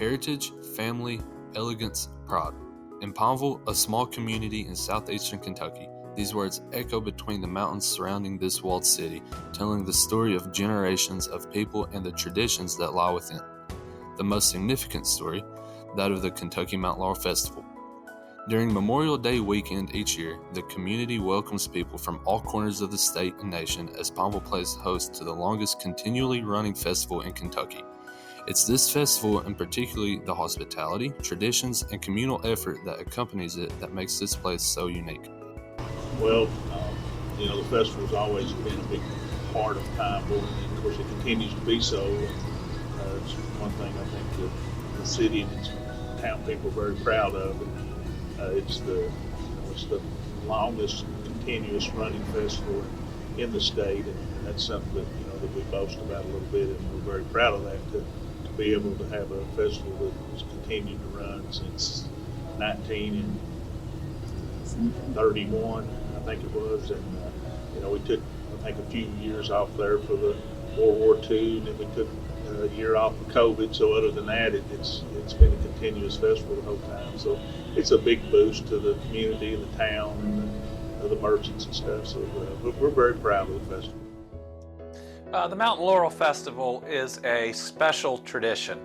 heritage, family, elegance, pride. In Pineville, a small community in southeastern Kentucky, these words echo between the mountains surrounding this walled city, telling the story of generations of people and the traditions that lie within. The most significant story, that of the Kentucky Mount Laurel Festival. During Memorial Day weekend each year, the community welcomes people from all corners of the state and nation as Pineville plays host to the longest continually running festival in Kentucky. It's this festival, and particularly the hospitality, traditions, and communal effort that accompanies it that makes this place so unique. Well, the festival's always been a big part of Pineville, and of course it continues to be so. It's one thing I think the city and its town people are very proud of. It's the longest continuous running festival in the state, and that's something that we boast about a little bit, and we're very proud of that to be able to have a festival that has continued to run since 1931, I think it was, and we took I think a few years off there for the World War II, and then we took a year off for COVID. So other than that, it's been a continuous festival the whole time. So it's a big boost to the community and the town and the merchants and stuff. So we're very proud of the festival. The Mountain Laurel Festival is a special tradition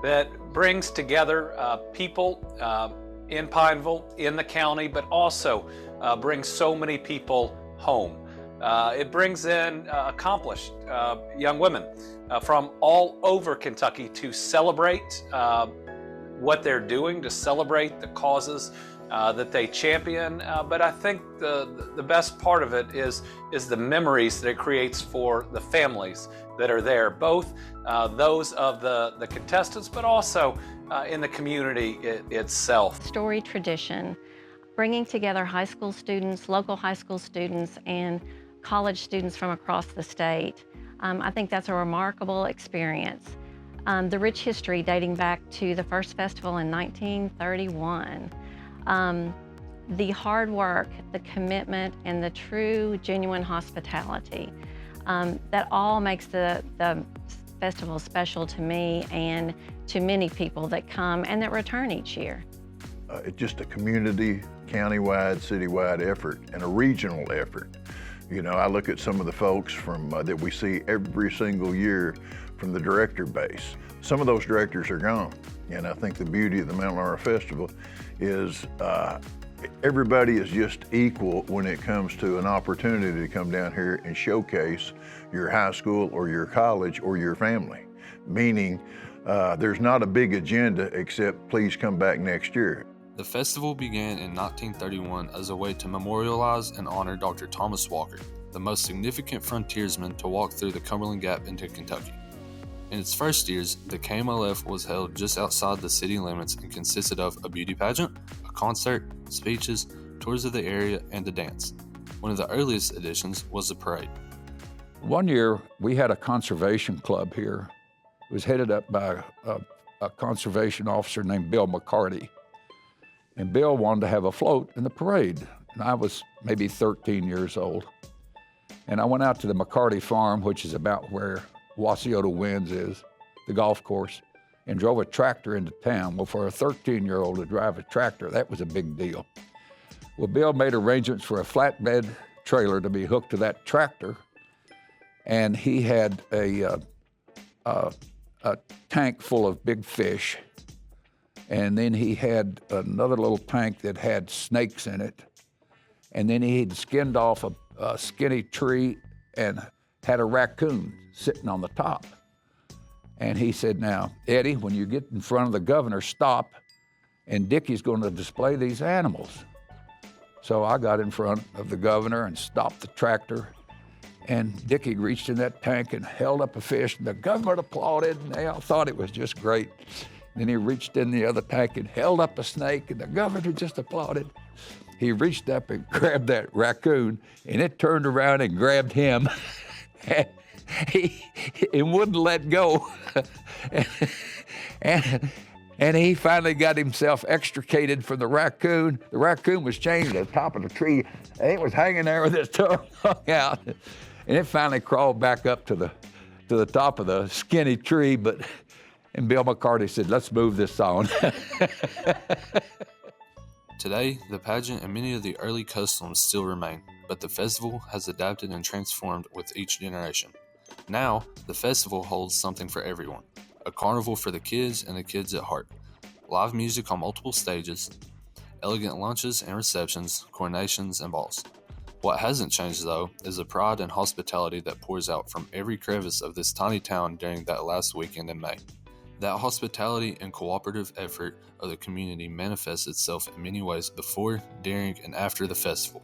that brings together people in Pineville, in the county, but also brings so many people home. It brings in accomplished young women from all over Kentucky to celebrate what they're doing, to celebrate the causes that they champion. But I think the best part of it is the memories that it creates for the families that are there, both those of the contestants, but also in the community itself. Story tradition, bringing together high school students, local high school students, and college students from across the state. I think that's a remarkable experience. The rich history dating back to the first festival in 1931. The hard work, the commitment, and the true, genuine hospitality. That all makes the festival special to me and to many people that come and that return each year. It's just a community, countywide, citywide effort, and a regional effort. I look at some of the folks from that we see every single year from the director base. Some of those directors are gone, and I think the beauty of the Mount Laurel Festival is everybody is just equal when it comes to an opportunity to come down here and showcase your high school or your college or your family. Meaning, there's not a big agenda except please come back next year. The festival began in 1931 as a way to memorialize and honor Dr. Thomas Walker, the most significant frontiersman to walk through the Cumberland Gap into Kentucky. In its first years, the KMLF was held just outside the city limits and consisted of a beauty pageant, a concert, speeches, tours of the area, and a dance. One of the earliest additions was the parade. One year, we had a conservation club here. It was headed up by a conservation officer named Bill McCarty. And Bill wanted to have a float in the parade. And I was maybe 13 years old. And I went out to the McCarty farm, which is about where Wasiota Winds is, the golf course, and drove a tractor into town. Well, for a 13-year-old to drive a tractor, that was a big deal. Well, Bill made arrangements for a flatbed trailer to be hooked to that tractor. And he had a tank full of big fish. And then he had another little tank that had snakes in it. And then he had skinned off a skinny tree and had a raccoon sitting on the top. And he said, now, Eddie, when you get in front of the governor, stop, and Dickie's going to display these animals. So I got in front of the governor and stopped the tractor. And Dickie reached in that tank and held up a fish, and the governor applauded, and they all thought it was just great. Then he reached in the other tank and held up a snake, and the governor just applauded. He reached up and grabbed that raccoon, and it turned around and grabbed him. And he wouldn't let go. And he finally got himself extricated from the raccoon. The raccoon was chained to the top of the tree, and it was hanging there with its tongue hung out. And it finally crawled back up to the top of the skinny tree, but And Bill McCarty said, let's move this on. Today, the pageant and many of the early customs still remain, but the festival has adapted and transformed with each generation. Now, the festival holds something for everyone, a carnival for the kids and the kids at heart. Live music on multiple stages, elegant lunches and receptions, coronations and balls. What hasn't changed though is the pride and hospitality that pours out from every crevice of this tiny town during that last weekend in May. That hospitality and cooperative effort of the community manifests itself in many ways before, during, and after the festival.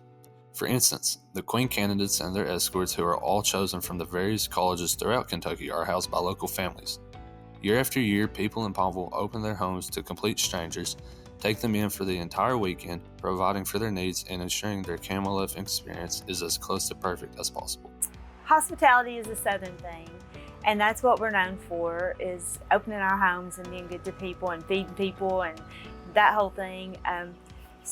For instance, the Queen candidates and their escorts, who are all chosen from the various colleges throughout Kentucky, are housed by local families. Year after year, people in Pineville open their homes to complete strangers, take them in for the entire weekend, providing for their needs and ensuring their Camel Life experience is as close to perfect as possible. Hospitality is a Southern thing, and that's what we're known for, is opening our homes and being good to people and feeding people and that whole thing. And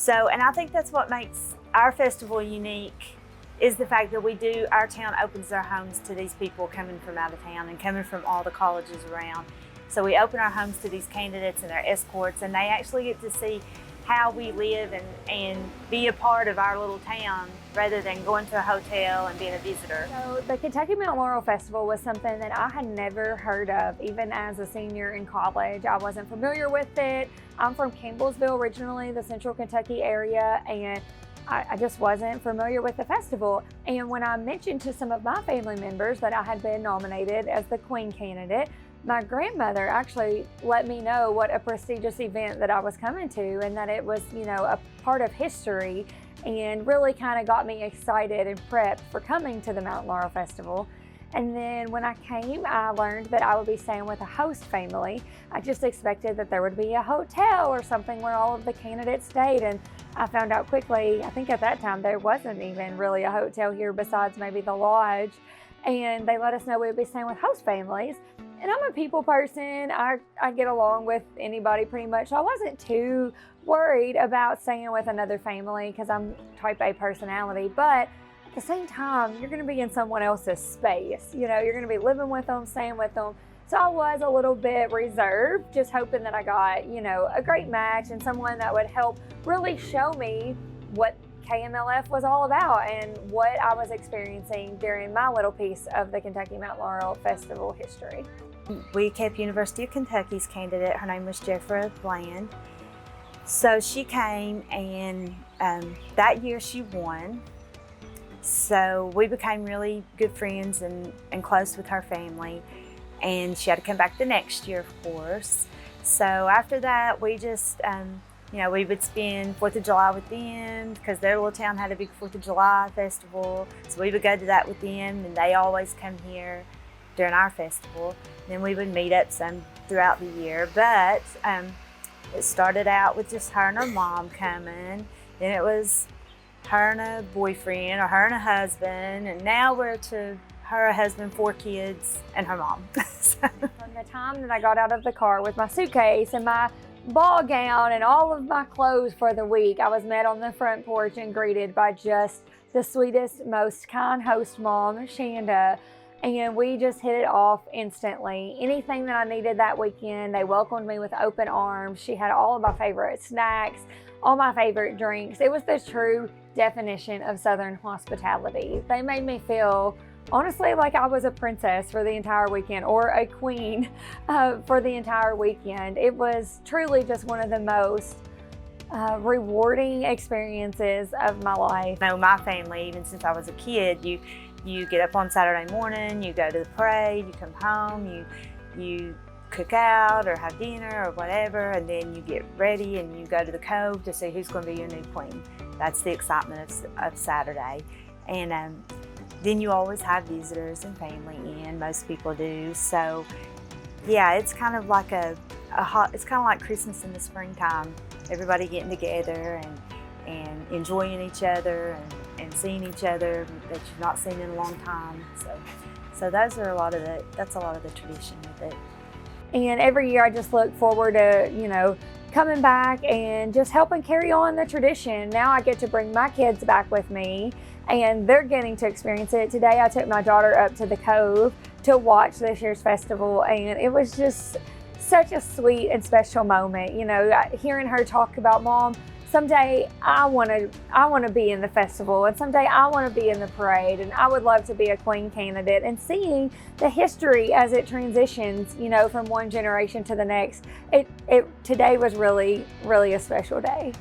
I think that's what makes our festival unique, is the fact that our town opens our homes to these people coming from out of town and coming from all the colleges around. So we open our homes to these candidates and their escorts, and they actually get to see how we live and be a part of our little town rather than going to a hotel and being a visitor. So the Kentucky Mount Laurel Festival was something that I had never heard of, even as a senior in college. I wasn't familiar with it. I'm from Campbellsville originally, the central Kentucky area, and I just wasn't familiar with the festival. And when I mentioned to some of my family members that I had been nominated as the Queen candidate, my grandmother actually let me know what a prestigious event that I was coming to, and that it was, a part of history, and really kind of got me excited and prepped for coming to the Mount Laurel Festival. And then when I came, I learned that I would be staying with a host family. I just expected that there would be a hotel or something where all of the candidates stayed, and I found out quickly, I think at that time there wasn't even really a hotel here besides maybe the lodge, and they let us know we would be staying with host families. And I'm a people person. I get along with anybody pretty much. So I wasn't too worried about staying with another family because I'm type A personality. But at the same time, you're going to be in someone else's space. You're going to be living with them, staying with them. So I was a little bit reserved, just hoping that I got, a great match and someone that would help really show me what KMLF was all about and what I was experiencing during my little piece of the Kentucky Mount Laurel Festival history. We kept University of Kentucky's candidate. Her name was Jeffra Bland. So she came, and that year she won. So we became really good friends and close with her family. And she had to come back the next year, of course. So after that, we just, we would spend 4th of July with them because their little town had a big 4th of July festival. So we would go to that with them, and they always come here during our festival. And then we would meet up some throughout the year. But it started out with just her and her mom coming. Then it was her and a boyfriend, or her and a husband. And now we're to her, a husband, 4 kids, and her mom. From the time that I got out of the car with my suitcase and my ball gown and all of my clothes for the week, I was met on the front porch and greeted by just the sweetest, most kind host mom, Shanda. And we just hit it off instantly. Anything that I needed that weekend, they welcomed me with open arms. She had all of my favorite snacks, all my favorite drinks. It was the true definition of Southern hospitality. They made me feel, honestly, like I was a princess for the entire weekend, or a queen for the entire weekend. It was truly just one of the most rewarding experiences of my life. My family, even since I was a kid, you get up on Saturday morning, you go to the parade, you come home, you cook out or have dinner or whatever, and then you get ready and you go to the Cove to see who's going to be your new queen. That's the excitement of Saturday. And then you always have visitors and family in. Most people do. So yeah, it's kind of like it's kind of like Christmas in the springtime. Everybody getting together and enjoying each other and seeing each other that you've not seen in a long time. So that's a lot of the tradition with it. And every year I just look forward to, coming back and just helping carry on the tradition. Now I get to bring my kids back with me, and they're getting to experience it. Today I took my daughter up to the Cove to watch this year's festival, and it was just such a sweet and special moment. You know, hearing her talk about, Mom, someday I want to be in the festival, and someday I want to be in the parade, and I would love to be a Queen candidate, and seeing the history as it transitions, you know, from one generation to the next. Today was really, really a special day.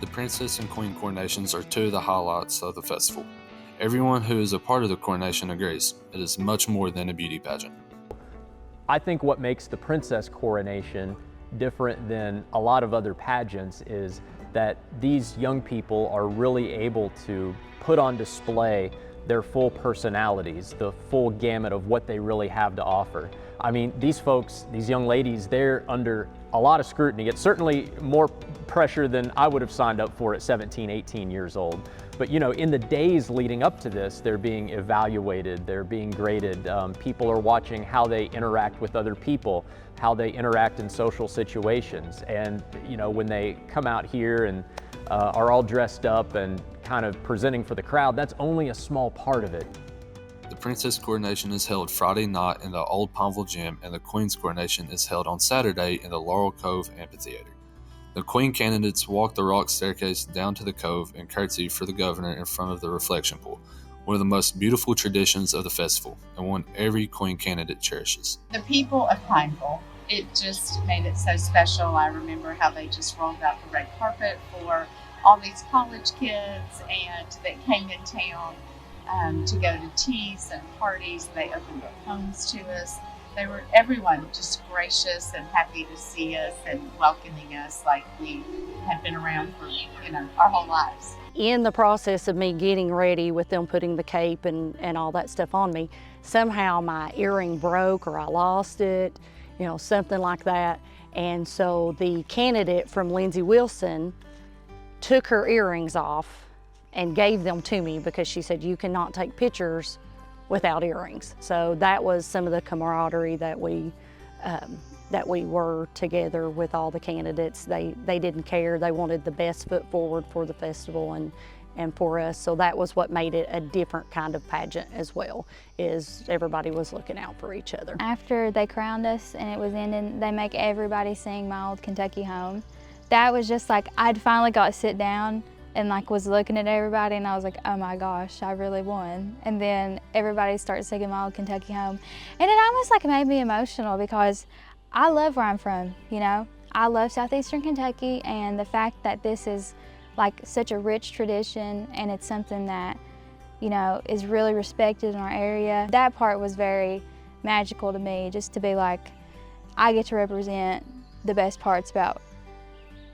The Princess and Queen coronations are two of the highlights of the festival. Everyone who is a part of the coronation agrees it is much more than a beauty pageant. I think what makes the Princess coronation different than a lot of other pageants is that these young people are really able to put on display their full personalities, the full gamut of what they really have to offer. I mean, these folks, these young ladies, they're under a lot of scrutiny. It's certainly more pressure than I would have signed up for at 17, 18 years old. But you know, in the days leading up to this, they're being evaluated, they're being graded. People are watching how they interact with other people, how they interact in social situations. And you know, when they come out here and are all dressed up and kind of presenting for the crowd, that's only a small part of it. The Princess coronation is held Friday night in the Old Pineville Gym, and the Queen's coronation is held on Saturday in the Laurel Cove Amphitheater. The Queen candidates walk the rock staircase down to the cove and curtsy for the governor in front of the reflection pool, one of the most beautiful traditions of the festival, and one every Queen candidate cherishes. The people of Pineville, it just made it so special. I remember how they just rolled out the red carpet for all these college kids, and they came in town to go to teas and parties. They opened their homes to us. Everyone just gracious and happy to see us and welcoming us like we had been around for, our whole lives. In the process of me getting ready with them putting the cape and all that stuff on me, somehow my earring broke or I lost it, something like that. And so the candidate from Lindsey Wilson took her earrings off and gave them to me because she said, you cannot take pictures without earrings. So that was some of the camaraderie that we were together with all the candidates. They didn't care. They wanted the best foot forward for the festival and for us. So that was what made it a different kind of pageant as well, is everybody was looking out for each other. After they crowned us and it was ending, they make everybody sing My Old Kentucky Home. That was just like, I'd finally got to sit down and was looking at everybody, and I was like, oh my gosh, I really won. And then everybody started singing My Old Kentucky Home. And it almost made me emotional because I love where I'm from, I love southeastern Kentucky, and the fact that this is such a rich tradition and it's something that, is really respected in our area. That part was very magical to me, just to be I get to represent the best parts about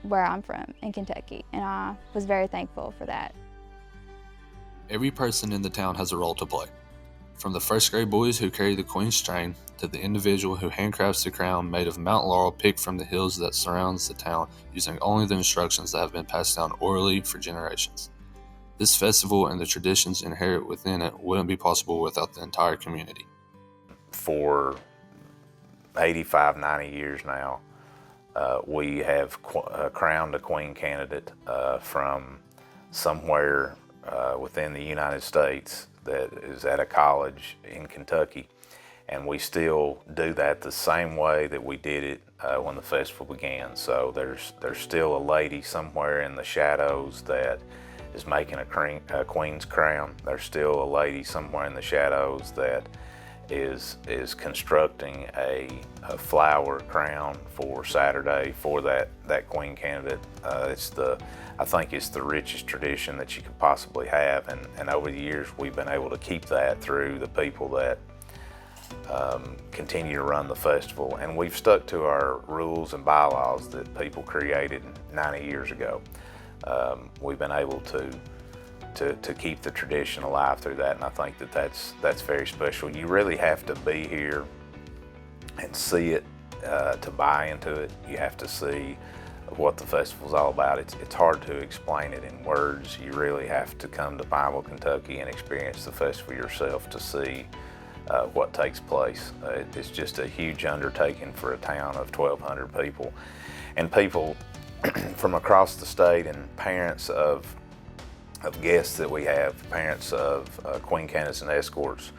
where I'm from in Kentucky, and I was very thankful for that. Every person in the town has a role to play, from the first grade boys who carry the Queen's train to the individual who handcrafts the crown made of Mount Laurel picked from the hills that surrounds the town using only the instructions that have been passed down orally for generations. This festival and the traditions inherent within it wouldn't be possible without the entire community. For 85, 90 years now, we have crowned a Queen candidate from somewhere within the United States that is at a college in Kentucky, and we still do that the same way that we did it when the festival began. So there's still a lady somewhere in the shadows that is making a Queen's crown. There's still a lady somewhere in the shadows that is constructing a flower crown for Saturday for that Queen candidate. I think it's the richest tradition that you could possibly have, and over the years we've been able to keep that through the people that continue to run the festival, and we've stuck to our rules and bylaws that people created 90 years ago. We've been able to keep the tradition alive through that, and I think that's very special. You really have to be here and see it to buy into it. You have to see what the festival's all about. It's hard to explain it in words. You really have to come to Pineville, Kentucky and experience the festival yourself to see what takes place. It's just a huge undertaking for a town of 1,200 people, and people from across the state, and parents of guests that we have, parents of Queen candidates and escorts,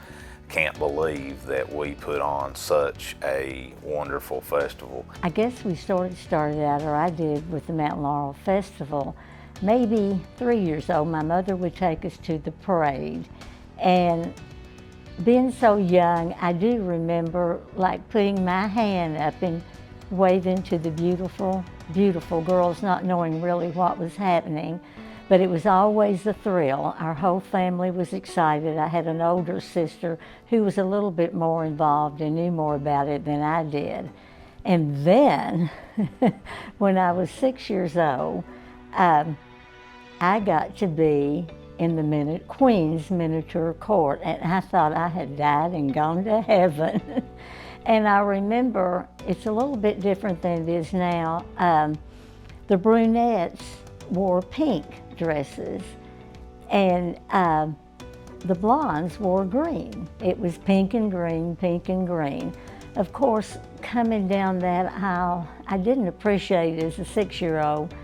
can't believe that we put on such a wonderful festival. I guess we started out, or I did, with the Mountain Laurel Festival. Maybe 3 years old, my mother would take us to the parade. And being so young, I do remember like putting my hand up and waving to the beautiful, beautiful girls, not knowing really what was happening. But it was always a thrill. Our whole family was excited. I had an older sister who was a little bit more involved and knew more about it than I did. And then, when I was 6 years old, I got to be in the Queen's miniature court, and I thought I had died and gone to heaven. And I remember, it's a little bit different than it is now. The brunettes wore pink dresses, and the blondes wore green. It was pink and green, pink and green. Of course, coming down that aisle, I didn't appreciate it as a 6-year-old,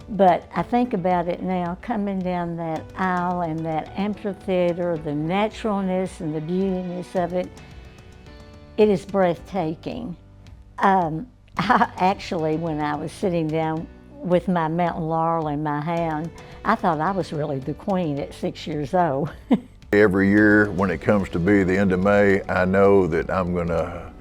but I think about it now, coming down that aisle and that amphitheater, the naturalness and the beautiness of it, it is breathtaking. Actually, when I was sitting down with my mountain laurel in my hand, I thought I was really the queen at 6 years old. Every year when it comes to be the end of May, I know that I'm gonna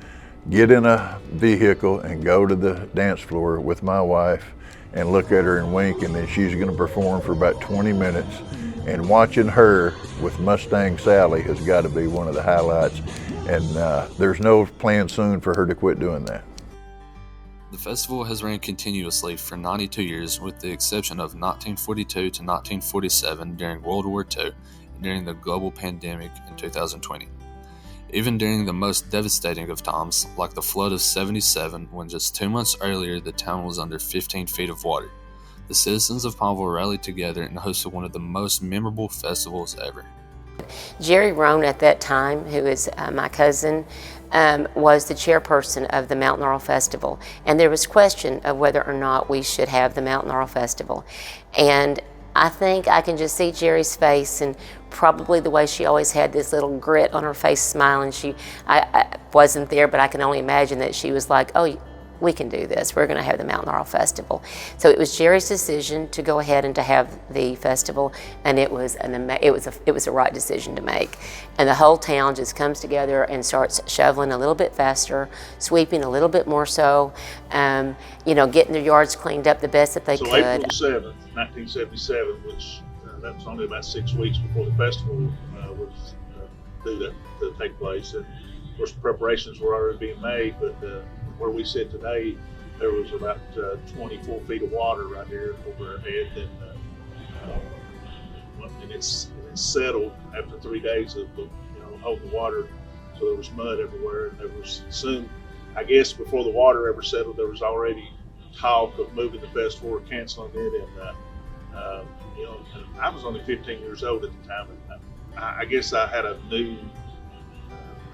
get in a vehicle and go to the dance floor with my wife and look at her and wink, and then she's gonna perform for about 20 minutes. And watching her with Mustang Sally has gotta be one of the highlights. And there's no plan soon for her to quit doing that. The festival has ran continuously for 92 years, with the exception of 1942 to 1947 during World War II and during the global pandemic in 2020. Even during the most devastating of times, like the flood of '77, when just 2 months earlier the town was under 15 feet of water, the citizens of Pineville rallied together and hosted one of the most memorable festivals ever. Jerry Roan at that time, who is my cousin, was the chairperson of the Mountain Laurel Festival, and there was question of whether or not we should have the Mountain Laurel Festival. And I think I can just see Jerry's face, and probably the way she always had this little grit on her face, smiling. I wasn't there, but I can only imagine that she was like, oh, we can do this. We're going to have the Mountain Laurel Festival. So it was Jerry's decision to go ahead and to have the festival, and it was a right decision to make. And the whole town just comes together and starts shoveling a little bit faster, sweeping a little bit more so, getting their yards cleaned up the best that they could. So April 7th, 1977, which that was only about 6 weeks before the festival was due to take place. And of course, preparations were already being made, but where we sit today, there was about 24 feet of water right here over our head, and it's settled after 3 days of holding the water. So there was mud everywhere, and there was soon, I guess, before the water ever settled, there was already talk of moving the festival or canceling it. And I was only 15 years old at the time, and I guess I had a new,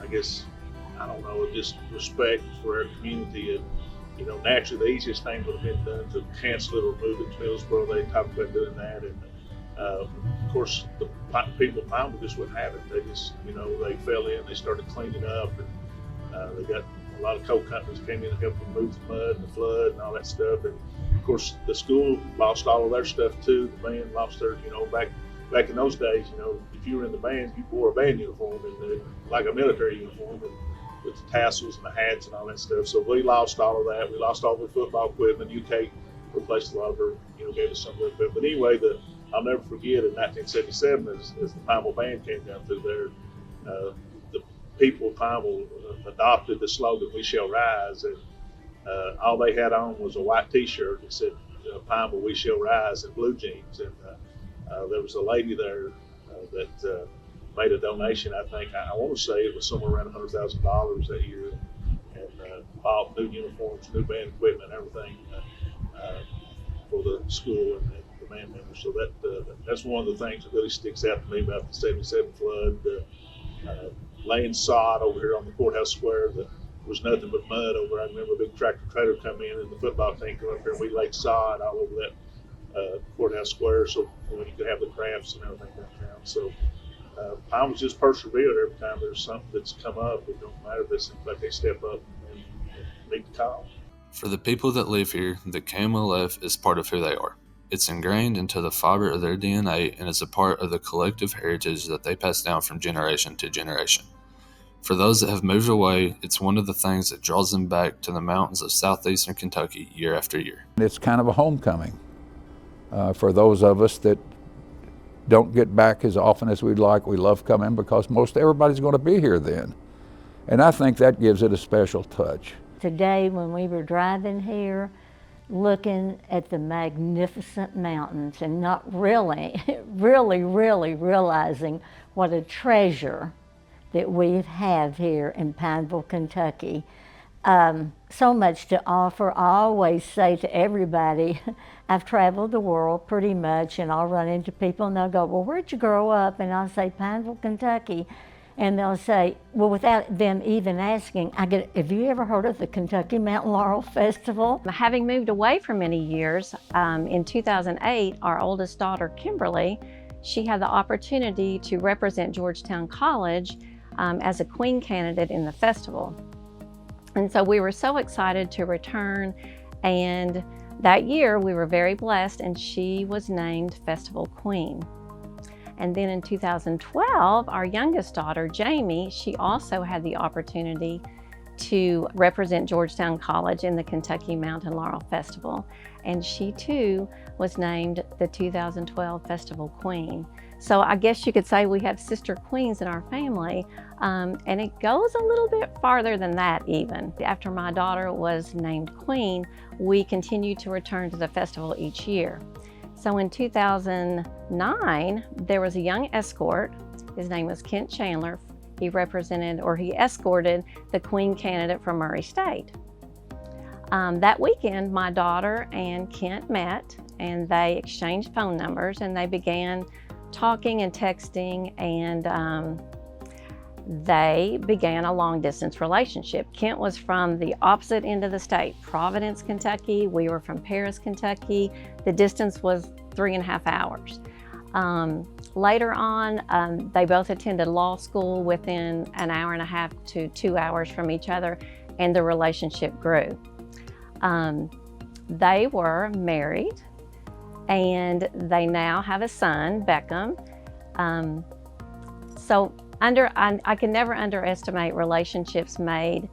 I don't know, just respect for our community. And, naturally the easiest thing would have been done to cancel it or move it to Hillsboro. They talked about doing that. And of course, the people of Pineville just wouldn't have it. They just, they fell in, they started cleaning up, and they got a lot of coal companies came in and helped them move the mud and the flood and all that stuff. And of course, the school lost all of their stuff too. The band lost their, back in those days, if you were in the band, you wore a band uniform, and like a military uniform, and with the tassels and the hats and all that stuff. So we lost all of that. We lost all the football equipment. UK replaced a lot of her, gave us some of it. But anyway, I'll never forget in 1977, as the Pineville band came down through there, the people of Pineville adopted the slogan, "We shall rise," and all they had on was a white T-shirt that said, "Pineville, we shall rise," and blue jeans. And there was a lady there that made a donation. I think, I want to say it was somewhere around $100,000 that year, and bought new uniforms, new band equipment, everything for the school and the band members. So that's one of the things that really sticks out to me about the '77 flood. Laying sod over here on the courthouse square that was nothing but mud over. I remember a big tractor trailer come in and the football team come up here, and we laid sod all over that courthouse square, so you could have the crafts and everything downtown. So Pineville's just persevered every time there's something that's come up. It don't matter if it's like they step up and meet the call. For the people that live here, the KMLF is part of who they are. It's ingrained into the fiber of their DNA and is a part of the collective heritage that they pass down from generation to generation. For those that have moved away, it's one of the things that draws them back to the mountains of southeastern Kentucky year after year. It's kind of a homecoming for those of us that don't get back as often as we'd like. We love coming because most everybody's going to be here then. And I think that gives it a special touch. Today, when we were driving here, looking at the magnificent mountains and not really realizing what a treasure that we have here in Pineville, Kentucky. So much to offer. I always say to everybody, I've traveled the world pretty much, and I'll run into people and they'll go, well, where'd you grow up? And I'll say, Pineville, Kentucky. And they'll say, well, without them even asking, I get, have you ever heard of the Kentucky Mountain Laurel Festival? Having moved away for many years, in 2008, our oldest daughter, Kimberly, she had the opportunity to represent Georgetown College as a Queen candidate in the festival. And so we were so excited to return, and that year we were very blessed and she was named Festival Queen. And then in 2012, our youngest daughter, Jamie, she also had the opportunity to represent Georgetown College in the Kentucky Mountain Laurel Festival. And she too was named the 2012 Festival Queen. So I guess you could say we have sister queens in our family, and it goes a little bit farther than that even. After my daughter was named Queen, we continued to return to the festival each year. So in 2009, there was a young escort. His name was Kent Chandler. He escorted the Queen candidate from Murray State. That weekend, my daughter and Kent met, and they exchanged phone numbers, and they began talking and texting, and they began a long-distance relationship. Kent was from the opposite end of the state, Providence, Kentucky. We were from Paris, Kentucky. The distance was 3.5 hours. Later on, they both attended law school within an hour and a half to 2 hours from each other, and the relationship grew. They were married, and they now have a son, Beckham. I can never underestimate relationships made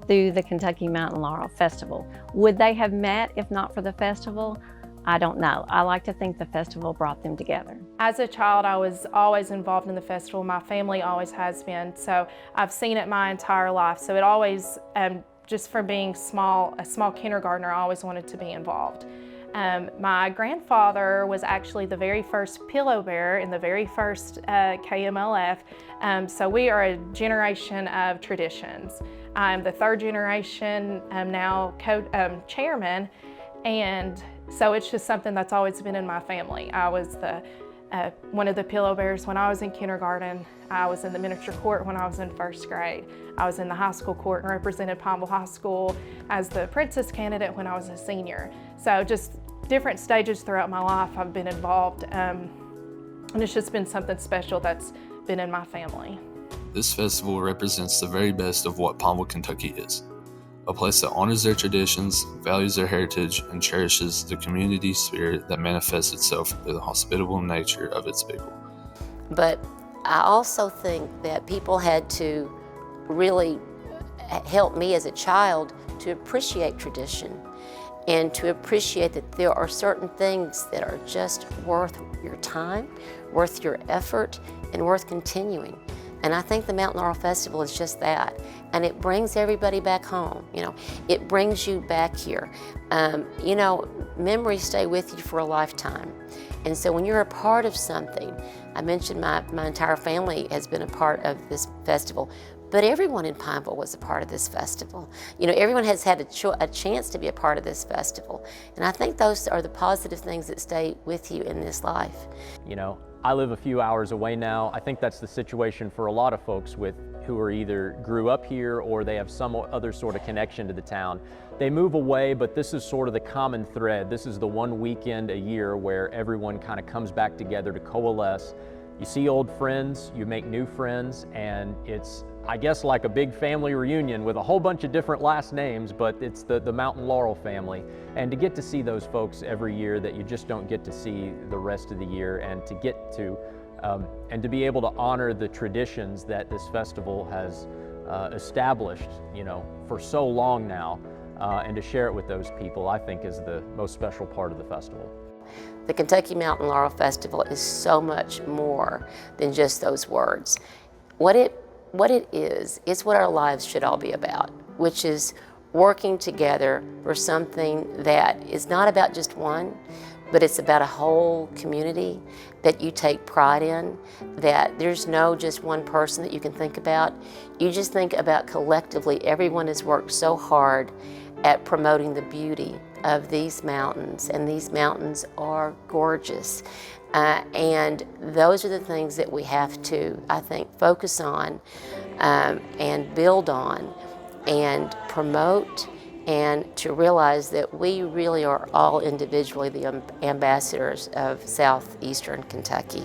through the Kentucky Mountain Laurel Festival. Would they have met if not for the festival? I don't know. I like to think the festival brought them together. As a child, I was always involved in the festival. My family always has been, so I've seen it my entire life. So it always, just from being a small kindergartner, I always wanted to be involved. My grandfather was actually the very first pillow bearer in the very first KMLF, so we are a generation of traditions. I'm the third generation, now chairman, and so it's just something that's always been in my family. I was one of the pillow bearers when I was in kindergarten. I was in the miniature court when I was in first grade. I was in the high school court and represented Pineville High School as the princess candidate when I was a senior. So just different stages throughout my life I've been involved, and it's just been something special that's been in my family. This festival represents the very best of what Pineville, Kentucky is. A place that honors their traditions, values their heritage, and cherishes the community spirit that manifests itself through the hospitable nature of its people. But I also think that people had to really help me as a child to appreciate tradition and to appreciate that there are certain things that are just worth your time, worth your effort, and worth continuing. And I think the Mountain Laurel Festival is just that. And it brings everybody back home, It brings you back here. Memories stay with you for a lifetime. And so when you're a part of something, I mentioned my entire family has been a part of this festival, but everyone in Pineville was a part of this festival. Everyone has had a chance to be a part of this festival. And I think those are the positive things that stay with you in this life. I live a few hours away now. I think that's the situation for a lot of folks who are either grew up here or they have some other sort of connection to the town. They move away, but this is sort of the common thread. This is the one weekend a year where everyone kind of comes back together to coalesce, you see old friends, you make new friends, and it's, I guess, like a big family reunion with a whole bunch of different last names, but it's the Mountain Laurel family. And to get to see those folks every year that you just don't get to see the rest of the year, and to get to, and to be able to honor the traditions that this festival has established, you know, for so long now, and to share it with those people, I think is the most special part of the festival. The Kentucky Mountain Laurel Festival is so much more than just those words. What it is, it's what our lives should all be about, which is working together for something that is not about just one, but it's about a whole community that you take pride in, that there's no just one person that you can think about. You just think about collectively, everyone has worked so hard at promoting the beauty of these mountains, and these mountains are gorgeous. And those are the things that we have to, I think, focus on and build on and promote, and to realize that we really are all individually the ambassadors of southeastern Kentucky.